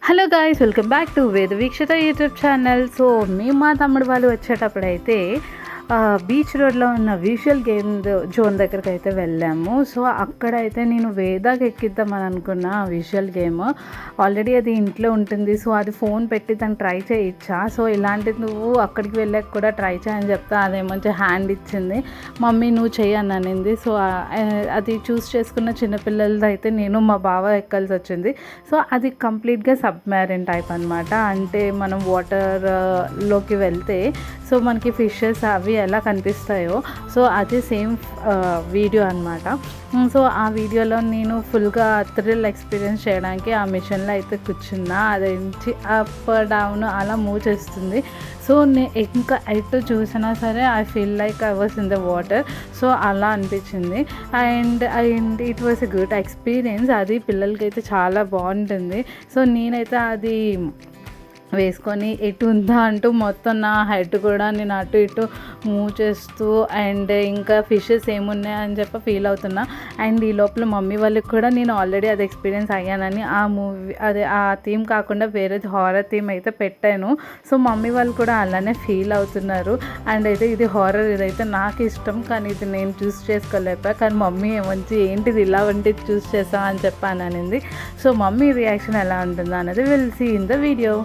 Hello guys, welcome back to వేద Veekshitha YouTube channel. So మేము మా తమ్ముడు వాళ్ళు వచ్చేటప్పుడైతే బీచ్ రోడ్లో ఉన్న విజువల్ గేమ్ జోన్ దగ్గరికి అయితే వెళ్ళాము. సో అక్కడైతే నేను వేదాకి ఎక్కిద్దామని అనుకున్న విజువల్ గేమ్. ఆల్రెడీ అది ఇంట్లో ఉంటుంది. సో అది ఫోన్ పెట్టి దాన్ని ట్రై చేయించా. సో ఇలాంటిది నువ్వు అక్కడికి వెళ్ళాక కూడా ట్రై చేయని చెప్తా అదేమంచి హ్యాండ్ ఇచ్చింది. మమ్మీ నువ్వు చెయ్యి అని అనింది. సో అది చూస్ చేసుకున్న చిన్నపిల్లలది అయితే నేను మా బావ ఎక్కాల్సి వచ్చింది. సో అది కంప్లీట్గా సబ్మెరైన్ టైప్ అనమాట. అంటే మనం వాటర్లోకి వెళ్తే సో మనకి ఫిషెస్ అవి ఎలా కనిపిస్తాయో సో అది సేమ్ వీడియో అనమాట. సో ఆ వీడియోలో నేను ఫుల్గా థ్రిల్ ఎక్స్పీరియన్స్ చేయడానికి ఆ మిషన్లో అయితే కూర్చున్నా. అది అప్ డౌన్ అలా మూవ్ చేస్తుంది. సో ఇంకా ఎటు చూసినా సరే I feel like I was in the water. So అలా అనిపించింది. And it was a good experience. అది పిల్లలకైతే చాలా బాగుంటుంది. సో నేనైతే అది వేసుకొని ఎటు ఉందా అంటూ మొత్తం నా హెడ్ కూడా నేను అటు ఇటు మూవ్ చేస్తూ అండ్ ఇంకా ఫిషెస్ ఏమున్నాయని చెప్పి ఫీల్ అవుతున్నా. అండ్ ఈ లోపల మమ్మీ వాళ్ళకి కూడా నేను ఆల్రెడీ అది ఎక్స్పీరియన్స్ అయ్యానని ఆ మూవీ అదే ఆ థీమ్ కాకుండా వేరేది హారర్ థీమ్ అయితే పెట్టాను. సో మమ్మీ వాళ్ళు కూడా అలానే ఫీల్ అవుతున్నారు. అండ్ అయితే ఇది హారర్, ఇదైతే నాకు ఇష్టం కానీ ఇది నేను చూస్ చేసుకోలేపా. కానీ మమ్మీ ఏమంచి ఏంటిది ఇలా వంటిది చూస్ చేసా అని చెప్పాను అనింది. సో మమ్మీ రియాక్షన్ ఎలా ఉంటుందో అనేది will see in the video.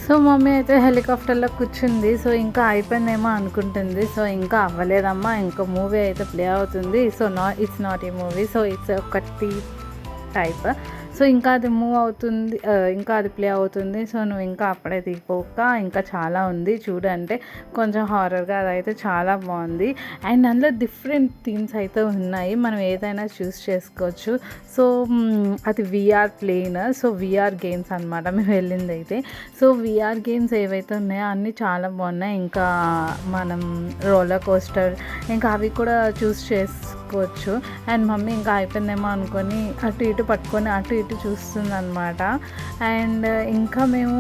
So mummy అయితే హెలికాప్టర్లో కూర్చుంది. సో ఇంకా అయిపోయిందేమో అనుకుంటుంది. సో ఇంకా అవ్వలేదమ్మా, ఇంకా మూవీ అయితే ప్లే అవుతుంది. So it's not a movie, so it's ఒక టైప్. సో ఇంకా అది మూవ్ అవుతుంది, ఇంకా అది ప్లే అవుతుంది. సో నువ్వు ఇంకా అప్పుడే దిగిపోక ఇంకా చాలా ఉంది చూడంటే కొంచెం హారర్గా అదైతే చాలా బాగుంది. అండ్ అందులో డిఫరెంట్ థీమ్స్ అయితే ఉన్నాయి, మనం ఏదైనా చూస్ చేసుకోవచ్చు. సో అది VR plane, so VR games అనమాట మేము వెళ్ళింది అయితే. సో విఆర్ గేమ్స్ ఏవైతే ఉన్నాయో అన్నీ చాలా బాగున్నాయి. ఇంకా మనం రోలర్ కోస్టర్ ఇంకా అవి కూడా చూస్ చేసుకోవచ్చు. అండ్ మమ్మీ ఇంకా అయిపోయిందేమో అనుకొని అటు ఇటు పట్టుకొని అటు ఇటు చూస్తుంది అనమాట. అండ్ ఇంకా మేము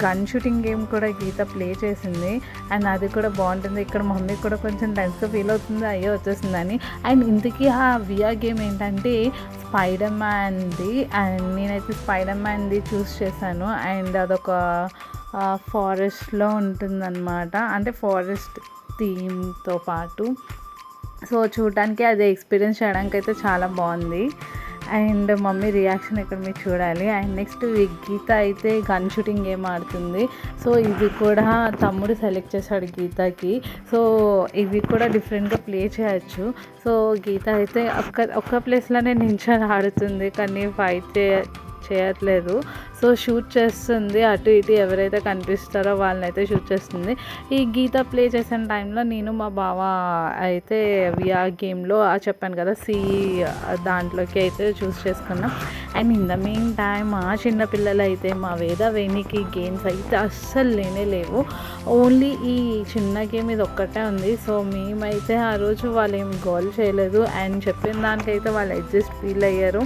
గన్ షూటింగ్ గేమ్ కూడా గీత ప్లే చేసింది. అండ్ అది కూడా బాగుంటుంది. ఇక్కడ మమ్మీ కూడా కొంచెం టెన్స్గా ఫీల్ అవుతుంది, అయ్యో వచ్చేసిందని. అండ్ ఇంతకీ ఆ విఆర్ గేమ్ ఏంటంటే స్పైడర్ మ్యాన్ది. అండ్ నేనైతే స్పైడర్ మ్యాన్ది చూస్ చేశాను. అండ్ అదొక ఫారెస్ట్లో ఉంటుందన్నమాట, అంటే ఫారెస్ట్ థీమ్తో పాటు. సో చూడడానికి అది ఎక్స్పీరియన్స్ చేయడానికి అయితే చాలా బాగుంది. అండ్ మమ్మీ రియాక్షన్ ఇక్కడ మీరు చూడాలి. అండ్ నెక్స్ట్ గీత అయితే గన్ షూటింగ్ గేమ్ ఆడుతుంది. సో ఇది కూడా తమ్ముడు సెలెక్ట్ చేశాడు గీతకి. సో ఇవి కూడా డిఫరెంట్గా ప్లే చేయొచ్చు. సో గీత అయితే ఒక్క ప్లేస్లోనే నించొని ఆడుతుంది కానీ ఫైట్ చేయట్లేదు. సో షూట్ చేస్తుంది, అటు ఇటు ఎవరైతే కనిపిస్తారో వాళ్ళనైతే షూట్ చేస్తుంది. ఈ గీత ప్లే చేసిన టైంలో నేను మా బావ అయితే విఆర్ గేమ్లో చెప్పాను కదా దాంట్లోకి అయితే చూస్ చేసుకున్నాం. And in the main time చిన్నపిల్లలు అయితే మా వేనికి గేమ్స్ అయితే అస్సలు లేవు. ఓన్లీ ఈ చిన్న గేమ్ ఇది ఒక్కటే ఉంది. సో మేమైతే ఆ రోజు వాళ్ళు ఏం గోల్ చేయలేదు. అండ్ చెప్పిన దానికైతే వాళ్ళు అడ్జస్ట్ ఫీల్ అయ్యారు.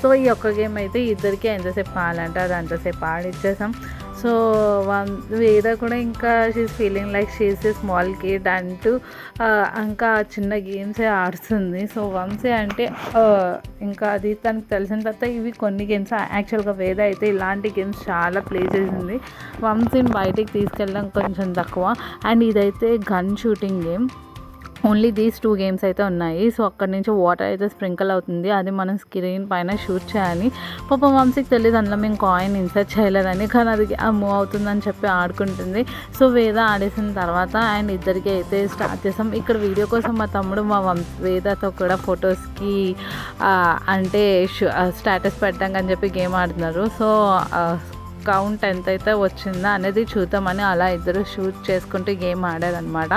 సో ఈ ఒక్క గేమ్ అయితే ఇద్దరికి ఎంతసేపు కావాలంటే అది అంతసేపు ఆడిచ్చేసాం. సో వేద కూడా ఇంకా she's feeling like she's a small kid అంటూ ఇంకా చిన్న గేమ్సే ఆడుతుంది. సో వంశీ అంటే ఇంకా అది తనకు తెలిసిన తర్వాత ఇవి కొన్ని గేమ్స్ యాక్చువల్గా వేద అయితే ఇలాంటి గేమ్స్ చాలా ప్లే చేసింది. వంశీని బయటికి తీసుకెళ్ళడం కొంచెం తక్కువ. అండ్ ఇదైతే gun shooting game. Only these 2 games అయితే ఉన్నాయి. సో అక్కడి నుంచి వాటర్ అయితే స్ప్రింకిల్ అవుతుంది, అది మనం స్క్రీన్ పైన షూట్ చేయాలి. పాపం వంశీకి తెలియదు అందులో మేము కాయిన్ ఇన్సర్ట్ చేయలేదని, కానీ అది మూవ్ అవుతుందని చెప్పి ఆడుకుంటుంది. సో వేద ఆడేసిన తర్వాత అండ్ ఇద్దరికి అయితే స్టార్ట్ చేసాం. ఇక్కడ వీడియో కోసం మా తమ్ముడు వేదతో కూడా ఫొటోస్కి అంటే స్టేటస్ పెట్టడానికి అని చెప్పి గేమ్ ఆడుతున్నారు. సో కౌంట్ ఎంతైతే వచ్చిందో అనేది చూద్దామని అలా ఇద్దరు షూట్ చేసుకుంటూ గేమ్ ఆడారనమాట.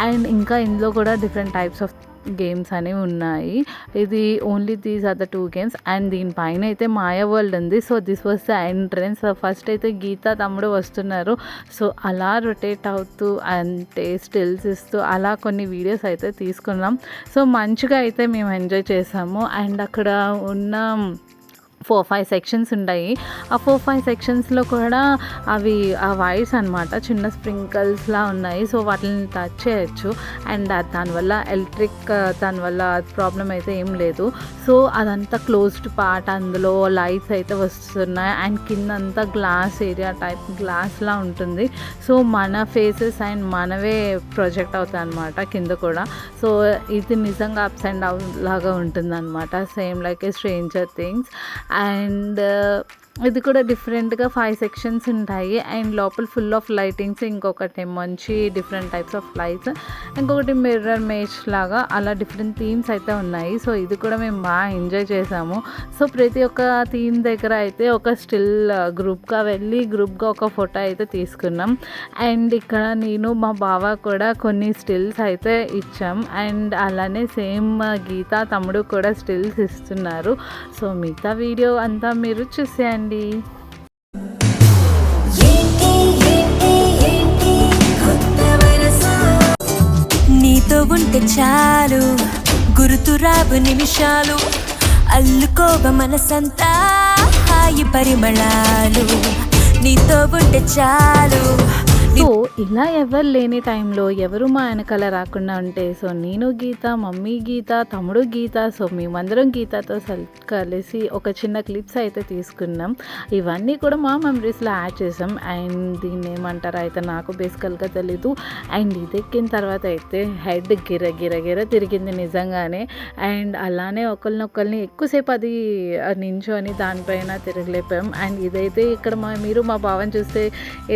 అండ్ ఇంకా ఇందులో కూడా డిఫరెంట్ టైప్స్ ఆఫ్ గేమ్స్ అనేవి ఉన్నాయి. ఇది only these are the 2 games. And దీనిపైన అయితే మాయా వరల్డ్ ఉంది. So this was the entrance. First అయితే గీత తమ్ముడు వస్తున్నారు. సో అలా రొటేట్ అవుతూ అంటే స్టిల్స్ ఇస్తూ అలా కొన్ని వీడియోస్ అయితే తీసుకున్నాం. సో మంచిగా అయితే మేము ఎంజాయ్ చేసాము. అండ్ అక్కడ ఉన్న 4-5 సెక్షన్స్ ఉంటాయి. ఆ 4-5 సెక్షన్స్‌లో కూడా అవి ఆ వైర్స్ అనమాట చిన్న స్ప్రింకిల్స్‌లా ఉన్నాయి. సో, వాటిని టచ్ చేయొచ్చు. అండ్ దానివల్ల దానివల్ల ప్రాబ్లమ్ అయితే ఏం లేదు. సో, అదంతా క్లోజ్డ్ పార్ట్, అందులో లైట్స్ అయితే వస్తున్నాయి. అండ్ కిందంతా గ్లాస్ ఏరియా టైప్ గ్లాస్‌లా ఉంటుంది. సో, మన ఫేసెస్ అండ్ మనవే ప్రొజెక్ట్ అవుతాయన్నమాట కింద కూడా. సో, ఇది నిజంగా అప్స్ అండ్ డౌన్ లాగా ఉంటుందన్నమాట. Same like A stranger things. And ఇది కూడా డిఫరెంట్‌గా 5 సెక్షన్స్ ఉంటాయి. అండ్ లోపల ఫుల్ ఆఫ్ లైటింగ్స్, ఇంకొకటి మంచి డిఫరెంట్ టైప్స్ ఆఫ్ లైట్స్, ఇంకొకటి మిర్రర్ మేజ్ లాగా అలా డిఫరెంట్ థీమ్స్ అయితే ఉన్నాయి. సో, ఇది కూడా మేము బాగా ఎంజాయ్ చేసాము. సో, ప్రతి ఒక్క థీమ్ దగ్గర అయితే ఒక స్టిల్ గ్రూప్‌గా వెళ్ళి గ్రూప్‌గా ఒక ఫోటో అయితే తీసుకున్నాం. అండ్ ఇక్కడ నేను మా బావ కూడా కొన్ని స్టిల్స్ అయితే ఇచ్చాం. అండ్ అలానే సేమ్ గీత తమ్ముడు కూడా స్టిల్స్ ఇస్తున్నారు. సో, మిగతా వీడియో అంతా మీరు చూసేయండి. నీతో ఉంటే చాలు గుర్తురావు నిమిషాలు, అల్లుకోవ మనసంతా హాయి పరిమళాలు. నీతో ఉంటే చాలు. సో, ఇలా ఎవరు లేని టైంలో ఎవరు మా వెనకాల రాకుండా ఉంటే, సో నేను గీత, మమ్మీ గీత, తమ్ముడు గీత, సో మేమందరం గీతతో కలిసి ఒక చిన్న క్లిప్స్ అయితే తీసుకున్నాం. ఇవన్నీ కూడా మా మెమరీస్లో యాడ్ చేసాం. అండ్ దీన్ని ఏమంటారో అయితే నాకు బేసికల్గా తెలీదు. అండ్ ఇది ఎక్కిన తర్వాత అయితే హెడ్ గిర తిరిగింది నిజంగానే. అండ్ అలానే ఒకరినొకరిని ఎక్కువసేపు అది నించొని దానిపైన తిరగలేపాం. అండ్ ఇదైతే ఇక్కడ మీరు మా భావం చూస్తే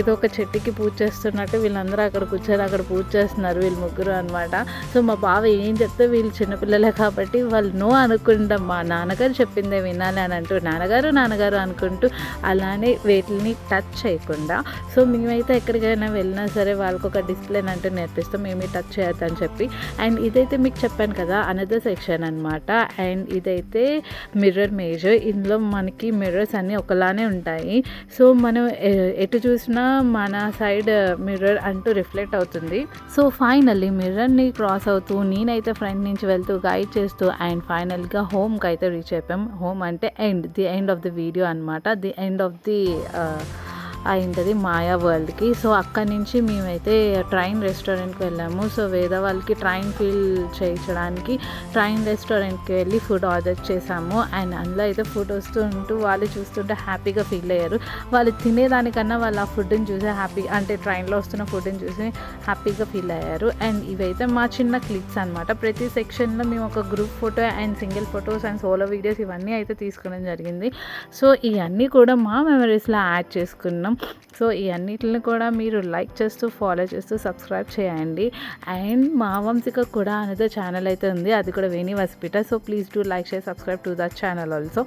ఏదో ఒక చెట్టుకి పూజ చేస్తున్నట్టు వీళ్ళందరూ అక్కడ కూర్చొని అక్కడ పూజ చేస్తున్నారు, వీళ్ళు ముగ్గురు అనమాట. సో, మా బావ ఏం చెప్తే వీళ్ళు చిన్నపిల్లలే కాబట్టి వాళ్ళు నో అనుకుంటాం, మా నాన్నగారు చెప్పిందే వినాలి అని అంటూ నాన్నగారు అనుకుంటూ అలానే వీటిని టచ్ చేయకుండా. సో, మేమైతే ఎక్కడికైనా వెళ్ళినా సరే వాళ్ళకి ఒక డిసిప్లిన్ అంటూ నేర్పిస్తాం, ఏమీ టచ్ చేయొద్దని చెప్పి. అండ్ ఇదైతే మీకు చెప్పాను కదా అనదర్ సెక్షన్ అనమాట. అండ్ ఇదైతే మిర్రర్ మేజ్. ఇందులో మనకి మిర్రర్స్ అన్నీ ఒకలానే ఉంటాయి. సో, మనం ఎటు చూసినా మన సైడ్ మిర్రర్ అంటూ రిఫ్లెక్ట్ అవుతుంది. సో, ఫైనల్లీ మిర్రర్ని క్రాస్ అవుతూ నేనైతే ఫ్రంట్ నుంచి వెళ్తూ గైడ్ చేస్తూ అండ్ ఫైనల్గా హోమ్కి అయితే రీచ్ అయిపోయాం. హోమ్ అంటే the end of the video అనమాట, ది ఎండ్ ఆఫ్ ది అయింది మాయా వరల్డ్కి. సో, అక్కడి నుంచి మేమైతే ట్రైన్ రెస్టారెంట్కి వెళ్ళాము. సో, వేరే వాళ్ళకి ట్రైన్ ఫీల్ చేయించడానికి ట్రైన్ రెస్టారెంట్కి వెళ్ళి ఫుడ్ ఆర్డర్ చేసాము. అండ్ అందులో అయితే ఫుడ్ వస్తుంటూ వాళ్ళు చూస్తుంటే హ్యాపీగా ఫీల్ అయ్యారు. వాళ్ళు తినేదానికన్నా వాళ్ళు ఆ ఫుడ్ని చూసి అంటే ట్రైన్లో వస్తున్న ఫుడ్ని చూసి హ్యాపీగా ఫీల్ అయ్యారు. అండ్ ఇవైతే మా చిన్న క్లిప్స్ అనమాట. ప్రతి సెక్షన్లో మేము ఒక group photo and single photos and solo videos ఇవన్నీ అయితే తీసుకోవడం జరిగింది. సో, ఇవన్నీ కూడా మా మెమరీస్లో యాడ్ చేసుకున్నాం. సో, ఈ అన్నిటిని కూడా మీరు లైక్ చేస్తూ ఫాలో చేస్తూ సబ్స్క్రైబ్ చేయండి. అండ్ మా వంశిక కూడా అనేది ఛానల్ అయితే ఉంది, అది కూడా వేణి వసిపిట. So, please do like share subscribe to that channel also.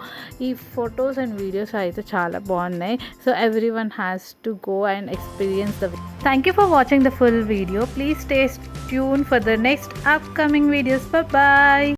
ఈ ఫొటోస్ అండ్ వీడియోస్ అయితే చాలా బాగున్నాయి. So, every one has to go and experience the. Thank you for watching the full video. Please stay tune for the next upcoming videos. Bye.